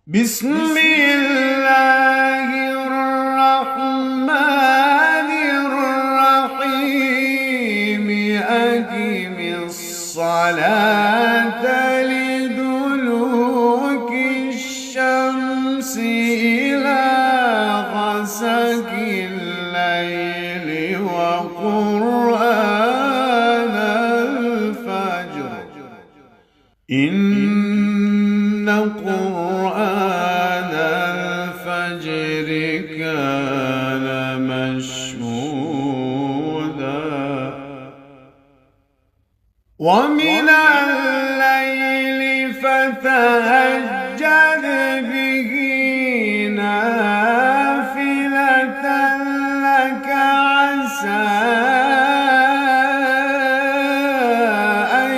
بسم الله الرحمن الرحيم أقم الصلاة لدلوك الشمس إلى غسق الليل وقرآن الفجر إن قرآن الفجر كان مشهودا ومن الليل فتهجد به نافلة لك عسى أن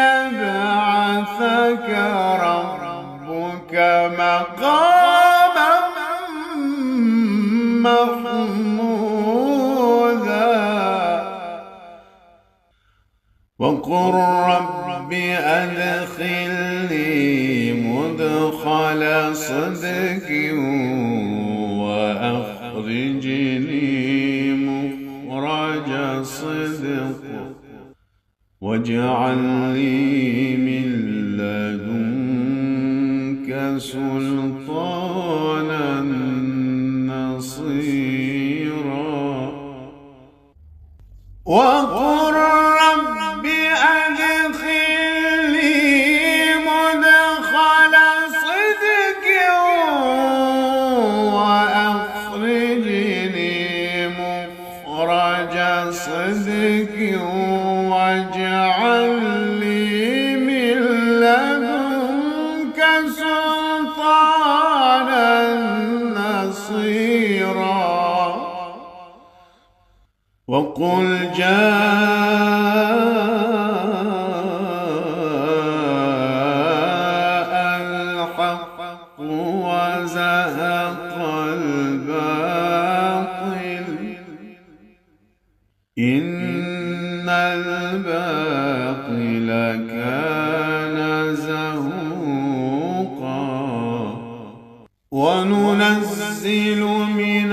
يبعثك ربك مقاما محمودا وقل رب أدخلني مدخل صدق وأخرجني مخرج صدق واجعل لي من لدنك سلطانا نصيرا وقل رب أدخلني مدخل صدق وأخرجني مخرج صدق واجعل لي من لدنك سلطانا نصيرا وقل جاء الحق وزهق الباطل إن الباطل كان زهوقا وننزل من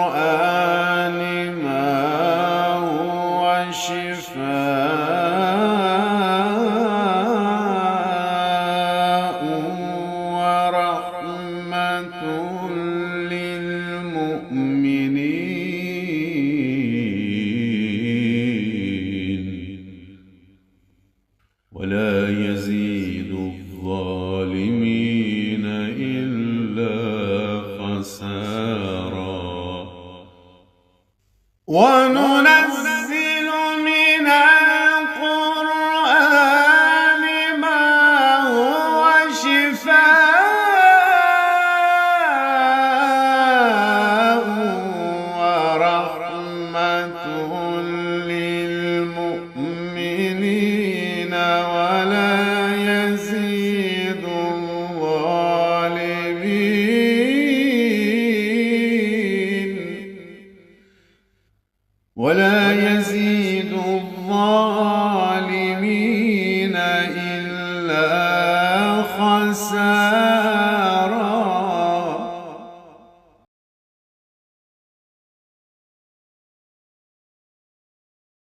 القرآن ما هو شفاء ورحمة للمؤمنين ولا يزيد الظالمين إلا خسارا وننزل من القرآن ما هو شفاء ورحمة للمؤمنين ولا يزيد الظالمين